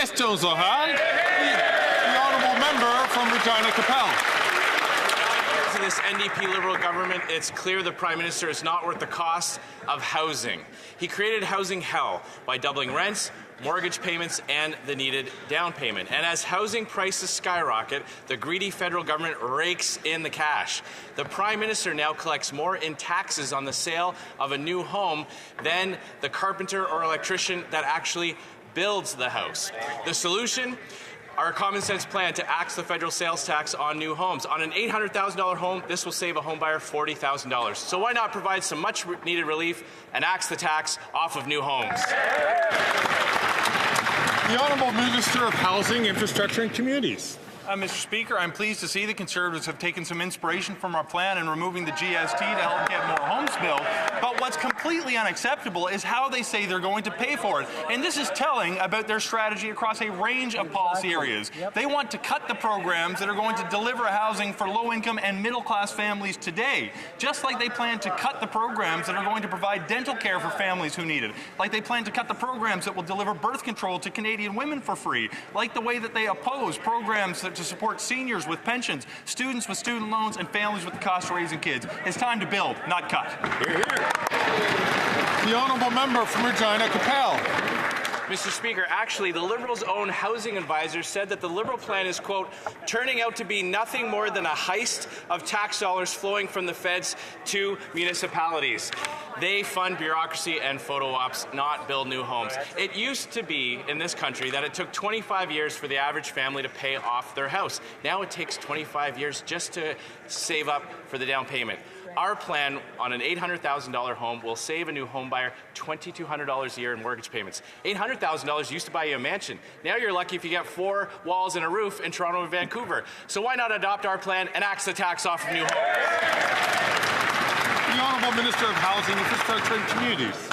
questions orales. The honourable member from Regina Capel. To this NDP Liberal government, it's clear the Prime Minister is not worth the cost of housing. He created housing hell by doubling rents, mortgage payments, and the needed down payment. And as housing prices skyrocket, the greedy federal government rakes in the cash. The Prime Minister now collects more in taxes on the sale of a new home than the carpenter or electrician that actually builds the house. The solution? Our common sense plan to axe the federal sales tax on new homes. On an $800,000 home, this will save a homebuyer $40,000. So why not provide some much needed relief and axe the tax off of new homes? The Honourable Minister of Housing, Infrastructure and Communities. Mr. Speaker, I'm pleased to see the Conservatives have taken some inspiration from our plan in removing the GST to help get more homes built. But what's completely unacceptable is how they say they're going to pay for it. And this is telling about their strategy across a range of policy areas. They want to cut the programs that are going to deliver housing for low-income and middle-class families today, just like they plan to cut the programs that are going to provide dental care for families who need it, like they plan to cut the programs that will deliver birth control to Canadian women for free, like the way that they oppose programs to support seniors with pensions, students with student loans, and families with the cost of raising kids. It's time to build, not cut. Hear, hear. The honourable member from Regina Capel. Mr. Speaker, actually, the Liberals' own housing advisor said that the Liberal plan is, quote, turning out to be nothing more than a heist of tax dollars flowing from the feds to municipalities. They fund bureaucracy and photo-ops, not build new homes. It used to be in this country that it took 25 years for the average family to pay off their house. Now it takes 25 years just to save up for the down payment. Our plan on an $800,000 home will save a new home buyer $2,200 a year in mortgage payments. $800,000 used to buy you a mansion. Now you're lucky if you get 4 walls and a roof in Toronto and Vancouver. So why not adopt our plan and axe the tax off of new homes? The Honourable Minister of Housing, Infrastructure and Communities.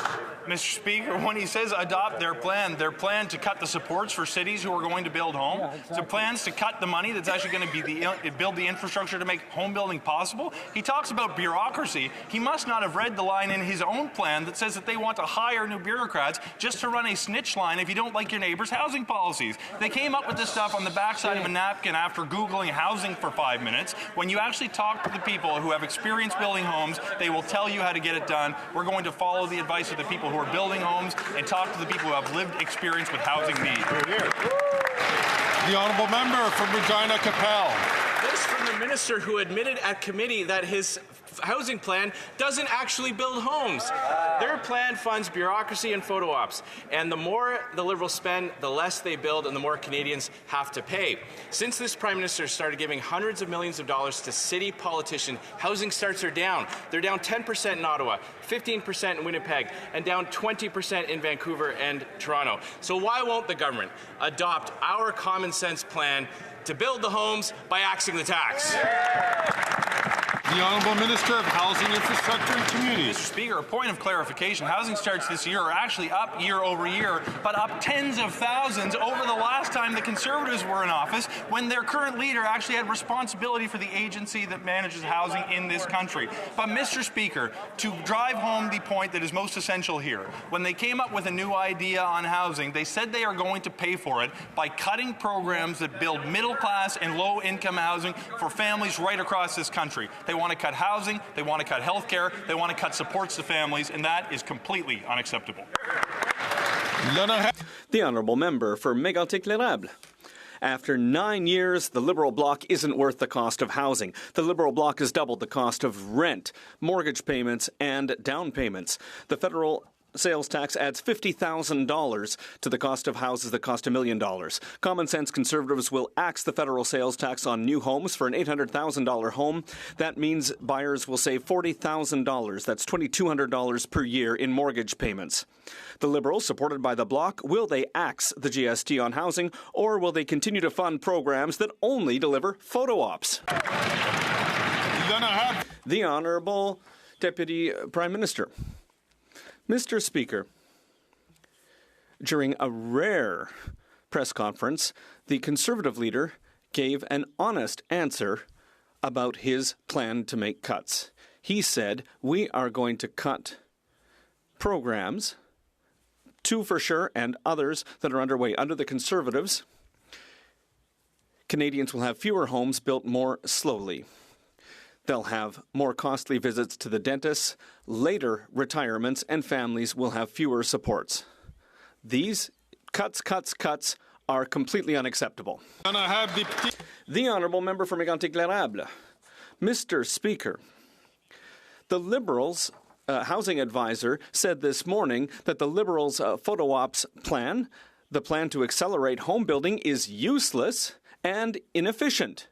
Mr. Speaker, when he says adopt their plan to cut the supports for cities who are going to build homes, their plans to cut the money that's actually going to build the infrastructure to make home building possible. He talks about bureaucracy. He must not have read the line in his own plan that says that they want to hire new bureaucrats just to run a snitch line if you don't like your neighbor's housing policies. They came up with this stuff on the backside of a napkin after Googling housing for 5 minutes. When you actually talk to the people who have experience building homes, they will tell you how to get it done. We're going to follow the advice of the people who are building homes and talk to the people who have lived experience with housing needs. The honourable member from Regina Capel. This from the minister who admitted at committee that his housing plan doesn't actually build homes. Their plan funds bureaucracy and photo ops. And the more the Liberals spend, the less they build and the more Canadians have to pay. Since this Prime Minister started giving hundreds of millions of dollars to city politicians, housing starts are down. They're down 10% in Ottawa, 15% in Winnipeg, and down 20% in Vancouver and Toronto. So why won't the government adopt our common sense plan to build the homes by axing the tax? The Honourable Minister of Housing, Infrastructure and Communities. Mr. Speaker, a point of clarification. Housing starts this year are actually up year over year, but up tens of thousands over the last time the Conservatives were in office, when their current leader actually had responsibility for the agency that manages housing in this country. But, Mr. Speaker, to drive home the point that is most essential here, when they came up with a new idea on housing, they said they are going to pay for it by cutting programs that build middle-class and low-income housing for families right across this country. They want to cut housing, they want to cut health care, they want to cut supports to families, and that is completely unacceptable. The honourable member for Mégantic-l'Érable. After 9 years, the Liberal bloc isn't worth the cost of housing. The Liberal bloc has doubled the cost of rent, mortgage payments, and down payments. The federal sales tax adds $50,000 to the cost of houses that cost $1 million. Common sense Conservatives will axe the federal sales tax on new homes for an $800,000 home. That means buyers will save $40,000. That's $2,200 per year in mortgage payments. The Liberals, supported by the Bloc, will they axe the GST on housing, or will they continue to fund programs that only deliver photo ops? The Honourable Deputy Prime Minister. Mr. Speaker, during a rare press conference, the Conservative leader gave an honest answer about his plan to make cuts. He said, we are going to cut programs Two for sure, and others that are underway. Under the Conservatives, Canadians will have fewer homes built more slowly. They'll have more costly visits to the dentist, later retirements, and families will have fewer supports. These cuts are completely unacceptable. The Honourable Member for Mégantic-L'Érable. Mr. Speaker, the Liberals' housing advisor said this morning that the Liberals' pho-ops plan, the plan to accelerate home building, is useless and inefficient.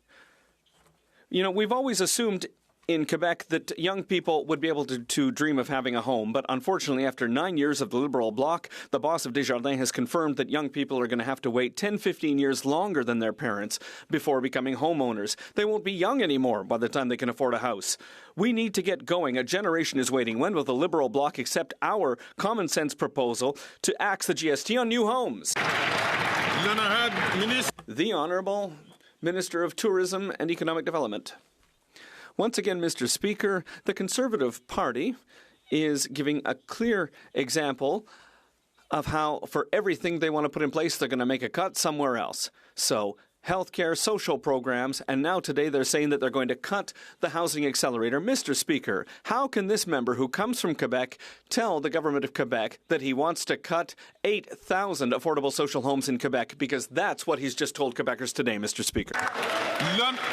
You know, we've always assumed in Quebec that young people would be able to dream of having a home, but unfortunately, after 9 years of the Liberal bloc, the boss of Desjardins has confirmed that young people are going to have to wait 10-15 years longer than their parents before becoming homeowners. They won't be young anymore by the time they can afford a house. We need to get going. A generation is waiting. When will the Liberal bloc accept our common sense proposal to axe the GST on new homes? The Honourable Minister of Tourism and Economic Development. Once again, Mr. Speaker, the Conservative Party is giving a clear example of how, for everything they want to put in place, they're going to make a cut somewhere else. So, healthcare, social programs, and now today they're saying that they're going to cut the housing accelerator. Mr. Speaker, how can this member who comes from Quebec tell the government of Quebec that he wants to cut 8,000 affordable social homes in Quebec? Because that's what he's just told Quebecers today, Mr. Speaker.